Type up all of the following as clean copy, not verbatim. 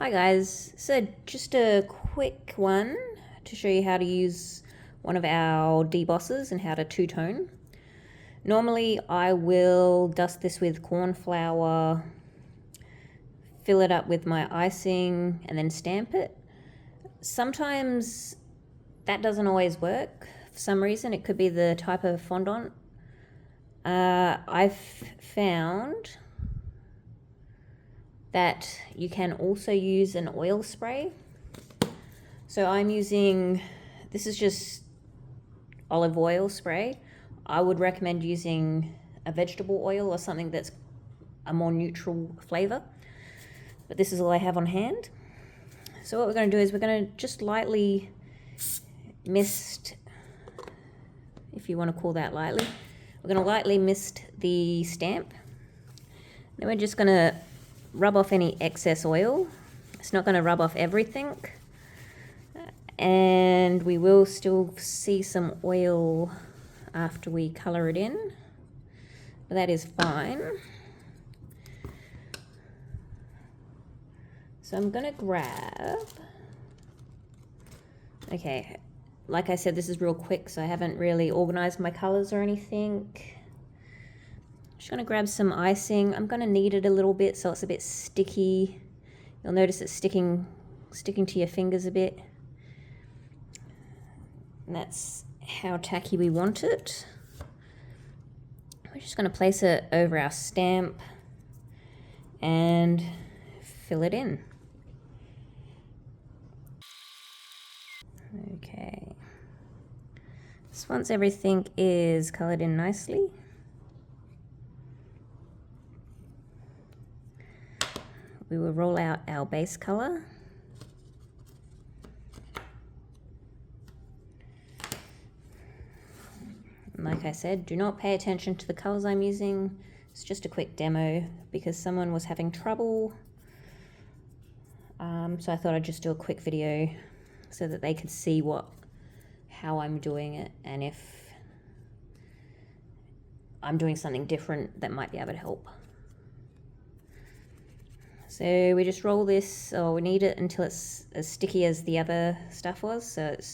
Hi guys, so just a quick one to show you how to use one of our debossers and how to two-tone. Normally I will dust this with cornflour, fill it up with my icing and then stamp it. Sometimes that doesn't always work for some reason. It could be the type of fondant. I've found that you can also use an oil spray. So I'm using, this is just olive oil spray. I would recommend using a vegetable oil or something that's a more neutral flavor. But this is all I have on hand. So what we're going to do is we're going to just lightly mist, if you want to call that lightly. We're going to lightly mist the stamp. Then we're just going to rub off any excess oil. It's not going to rub off everything, and we will still see some oil after we color it in, but that is fine. So I'm going to grab, okay, like I said, this is real quick, so I haven't really organized my colors or anything. Just going to grab some icing. I'm going to knead it a little bit so it's a bit sticky. You'll notice it's sticking to your fingers a bit. And that's how tacky we want it. We're just going to place it over our stamp and fill it in. Okay. So once everything is colored in nicely, we will roll out our base color. Like I said, do not pay attention to the colors I'm using. It's just a quick demo because someone was having trouble. So I thought I'd just do a quick video so that they could see how I'm doing it, and if I'm doing something different that might be able to help. So we just roll this, or we knead it until it's as sticky as the other stuff was, so it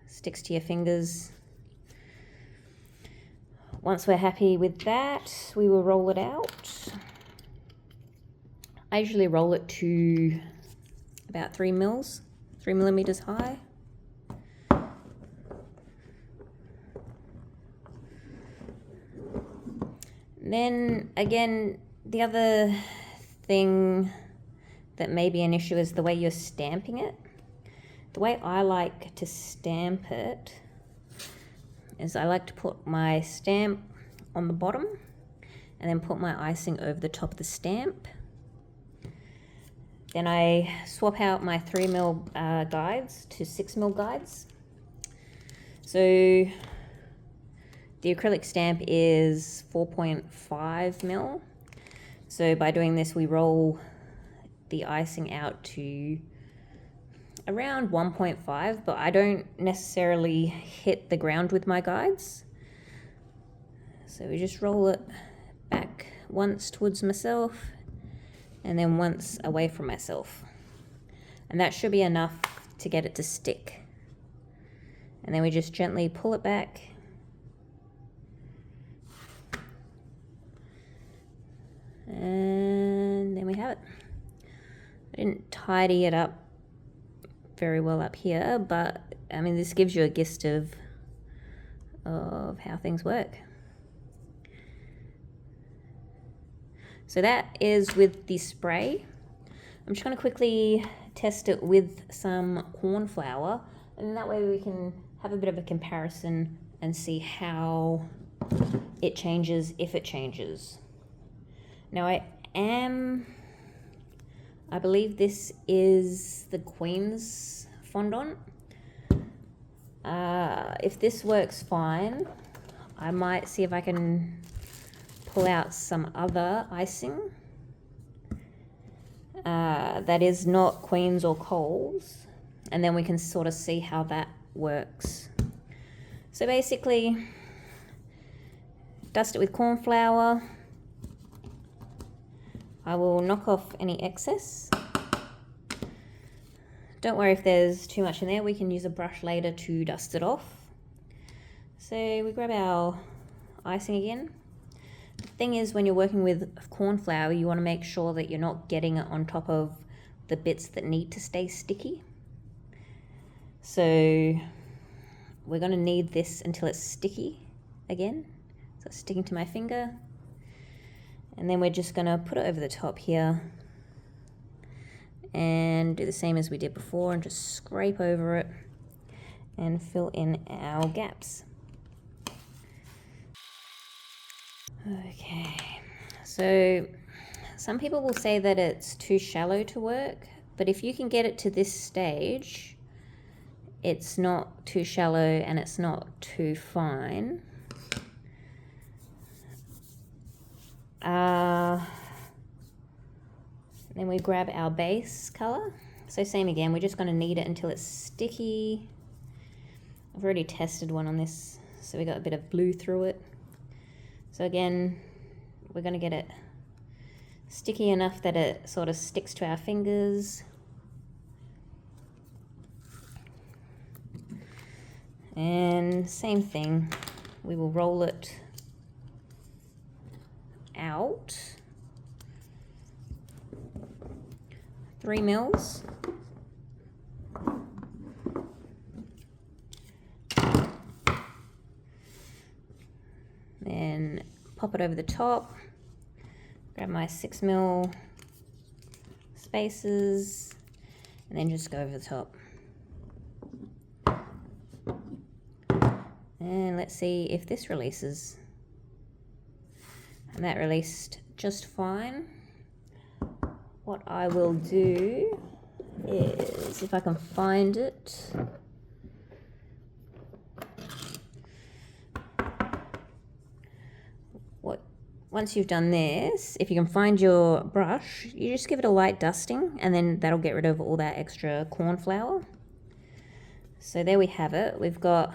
sticks to your fingers. Once we're happy with that, we will roll it out. I usually roll it to about 3 millimeters high. And then again, the other thing that may be an issue is the way you're stamping it. The way I like to stamp it is I like to put my stamp on the bottom and then put my icing over the top of the stamp. Then I swap out my 3mm guides to 6mm guides. So the acrylic stamp is 4.5mm. So by doing this, we roll the icing out to around 1.5, but I don't necessarily hit the ground with my guides. So we just roll it back once towards myself and then once away from myself. And that should be enough to get it to stick. And then we just gently pull it back. And then we have it. I didn't tidy it up very well up here, but I mean, this gives you a gist of how things work. So that is with the spray. I'm just going to quickly test it with some cornflour, and that way we can have a bit of a comparison and see how it changes, if it changes. Now I believe this is the Queen's fondant. If this works fine, I might see if I can pull out some other icing that is not Queen's or Cole's, and then we can sort of see how that works. So basically, dust it with cornflour. I will knock off any excess. don't worry if there's too much in there, we can use a brush later to dust it off. So we grab our icing again. The thing is, when you're working with cornflour, you want to make sure that you're not getting it on top of the bits that need to stay sticky. So we're going to knead this until it's sticky again. So it's sticking to my finger. And then we're just going to put it over the top here and do the same as we did before and just scrape over it and fill in our gaps. Okay, so some people will say that it's too shallow to work, but if you can get it to this stage, it's not too shallow and it's not too fine. Then we grab our base color. So same again, we're just going to knead it until it's sticky. I've already tested one on this, so we got a bit of blue through it. So again, we're going to get it sticky enough that it sort of sticks to our fingers. And same thing, we will roll it out. 3 mils. Then pop it over the top. Grab my 6 mil spaces and then just go over the top. And let's see if this releases. And that released just fine. What I will do is, if I can find it, once you've done this, if you can find your brush, you just give it a light dusting and then that'll get rid of all that extra cornflour. So there we have it. We've got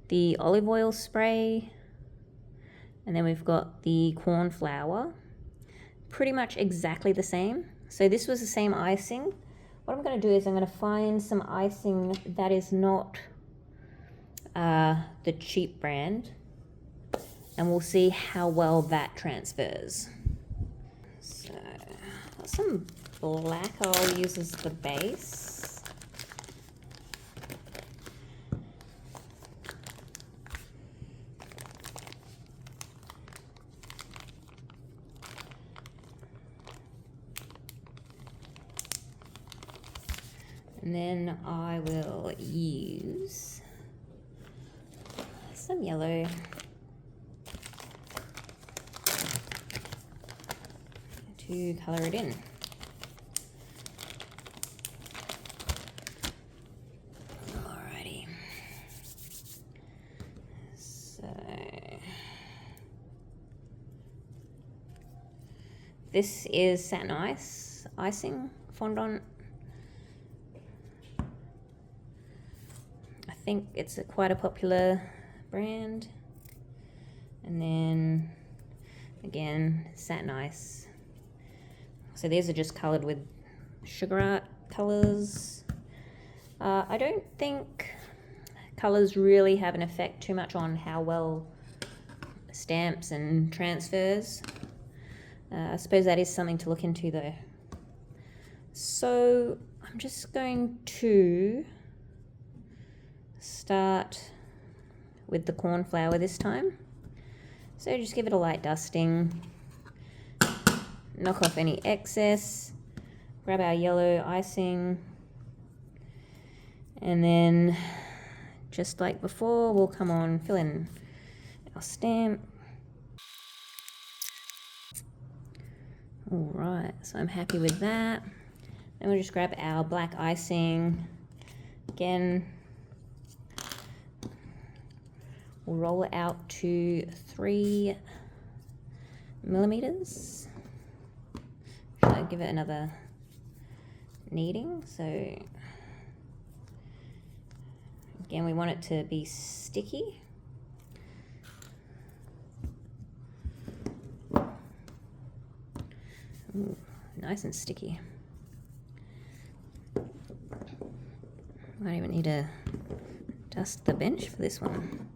the olive oil spray and then we've got the cornflour. Pretty much exactly the same. So this was the same icing. What I'm going to do is I'm going to find some icing that is not the cheap brand, and we'll see how well that transfers. So got some black I'll use as the base. And then I will use some yellow to colour it in. Alrighty. So this is Satin Ice icing, Fondant. I think it's quite a popular brand. And then again, Satin Ice. So these are just coloured with sugar art colours. I don't think colours really have an effect too much on how well stamps and transfers. I suppose that is something to look into though. So I'm just going to start with the cornflour this time. So just give it a light dusting, knock off any excess, grab our yellow icing, and then just like before, we'll come on, fill in our stamp. All right, so I'm happy with that. Then we'll just grab our black icing. Again, we'll roll it out to 3 millimeters. Should I give it another kneading? So again, we want it to be sticky. Ooh, nice and sticky. Might even need to dust the bench for this one.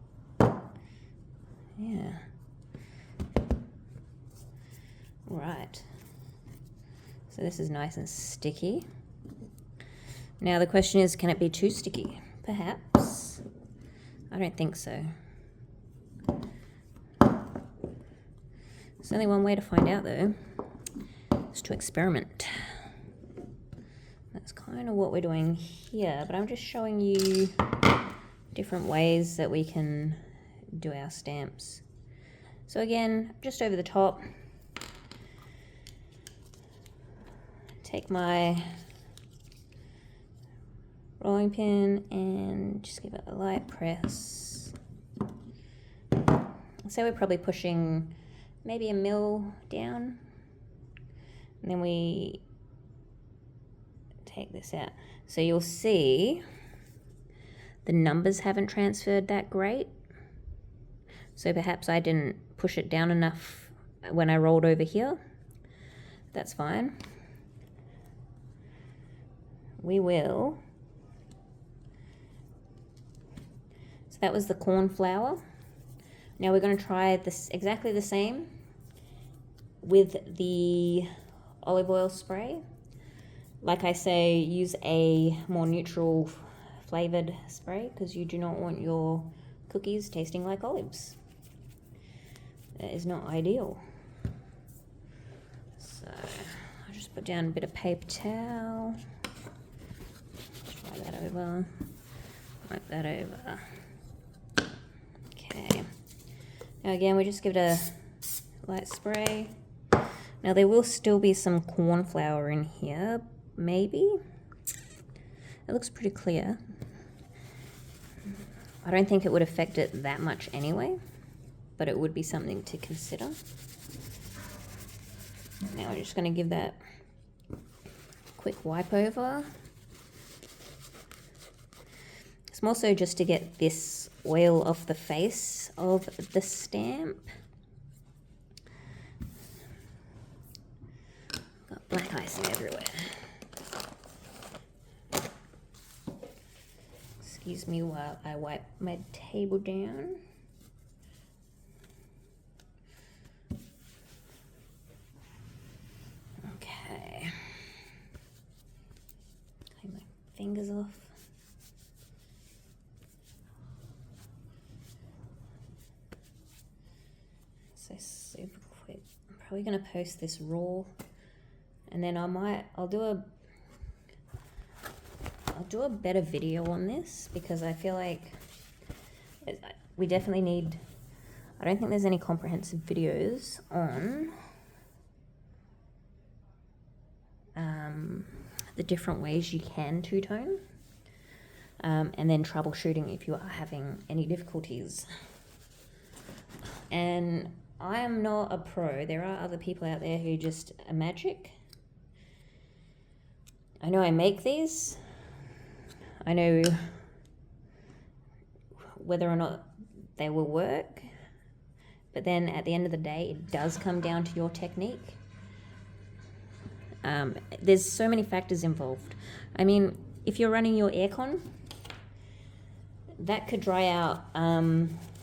Yeah. Right. So this is nice and sticky. Now the question is, can it be too sticky? Perhaps. I don't think so. There's only one way to find out though, is to experiment. That's kind of what we're doing here, but I'm just showing you different ways that we can do our stamps. So again, just over the top, take my rolling pin and just give it a light press. So we're probably pushing maybe 1 mil down, and then we take this out. So you'll see the numbers haven't transferred that great. So perhaps I didn't push it down enough when I rolled over here. That's fine. We will. So that was the cornflour. Now we're going to try this exactly the same with the olive oil spray. Like I say, use a more neutral flavored spray because you do not want your cookies tasting like olives. That is not ideal. So I'll just put down a bit of paper towel. Try that over. Wipe that over. Okay. Now again, we just give it a light spray. Now there will still be some cornflour in here, maybe. It looks pretty clear. I don't think it would affect it that much anyway, but it would be something to consider. Now we're just going to give that a quick wipe over. It's more so just to get this oil off the face of the stamp. Got black icing everywhere. Excuse me while I wipe my table down. Okay. Clean my fingers off. So super quick. I'm probably going to post this raw, and then I'll do a better video on this because I feel like we definitely need. I don't think there's any comprehensive videos on the different ways you can two-tone, and then troubleshooting if you are having any difficulties. And I am not a pro. There are other people out there who just are magic. I know I make these. I know whether or not they will work, but then at the end of the day, it does come down to your technique. There's so many factors involved. I mean, if you're running your aircon, that could dry out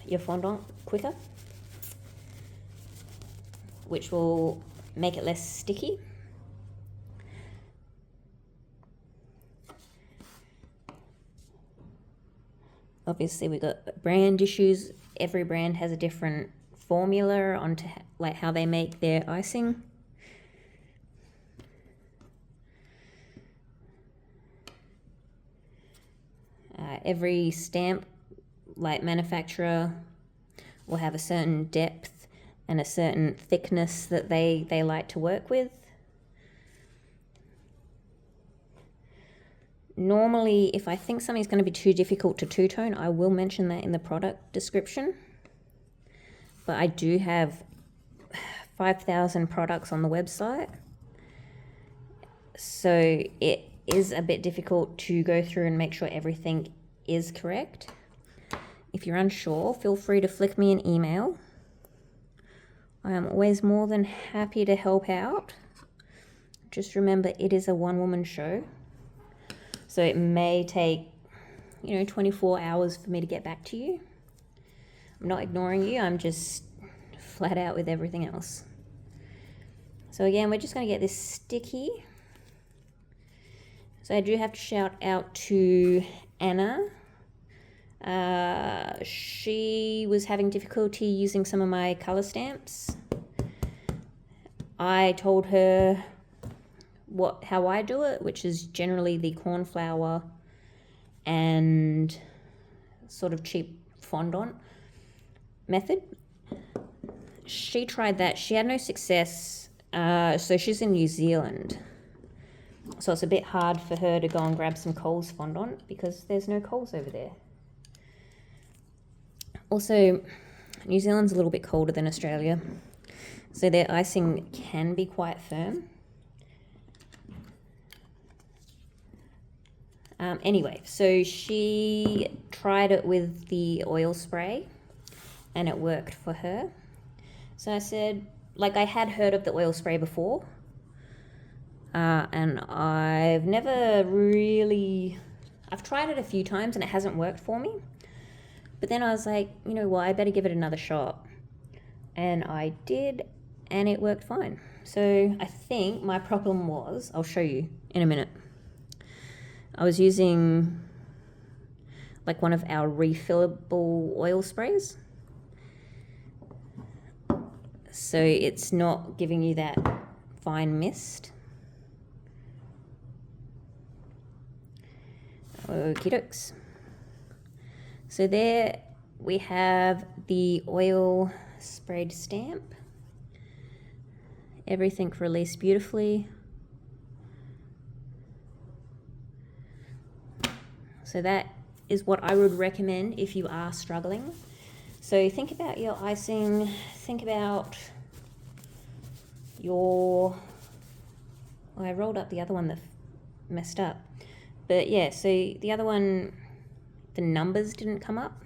your fondant quicker, which will make it less sticky. Obviously, we've got brand issues. Every brand has a different formula on like how they make their icing. Every stamp, like manufacturer, will have a certain depth and a certain thickness that they like to work with. Normally, if I think something's going to be too difficult to two-tone, I will mention that in the product description. But I do have 5,000 products on the website, so it is a bit difficult to go through and make sure everything is correct. If you're unsure, feel free to flick me an email. I am always more than happy to help out. Just remember, it is a one-woman show. So it may take you know, 24 hours for me to get back to you. I'm not ignoring you, I'm just flat out with everything else. So again, we're just going to get this sticky. So I do have to shout out to Anna. She was having difficulty using some of my color stamps. I told her how I do it, which is generally the cornflour and sort of cheap fondant method. She tried that. She had no success. So she's in New Zealand. So it's a bit hard for her to go and grab some Coles fondant because there's no Coles over there. Also, New Zealand's a little bit colder than Australia, so their icing can be quite firm. Anyway, so she tried it with the oil spray and it worked for her. So I said, like, I had heard of the oil spray before, and I've tried it a few times and it hasn't worked for me. But then I was like, you know what, I better give it another shot. And I did, and it worked fine. So I think my problem was, I'll show you in a minute. I was using like one of our refillable oil sprays. So it's not giving you that fine mist. Okie dokes. So there we have the oil sprayed stamp. Everything released beautifully. So that is what I would recommend if you are struggling. So think about your icing, think about your, well, I rolled up the other one that messed up. But yeah, so the other one, the numbers didn't come up.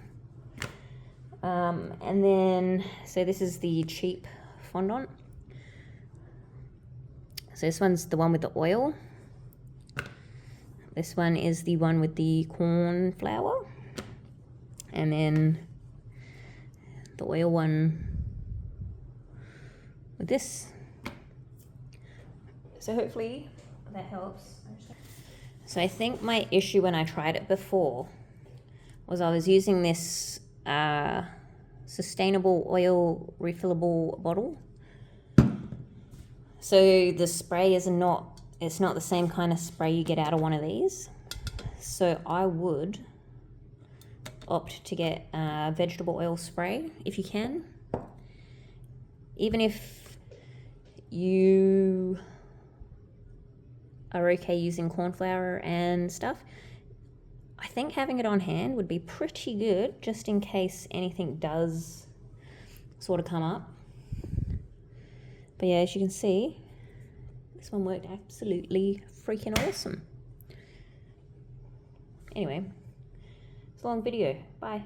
And then, so this is the cheap fondant. So this one's the one with the oil. This one is the one with the cornflour. And then the oil one with this. So hopefully that helps. So I think my issue when I tried it before was I was using this sustainable oil refillable bottle. So the spray is it's not the same kind of spray you get out of one of these. So I would opt to get vegetable oil spray if you can. Even if you are okay using cornflour and stuff, I think having it on hand would be pretty good just in case anything does sort of come up. But yeah, as you can see, this one worked absolutely freaking awesome. Anyway, it's a long video. Bye.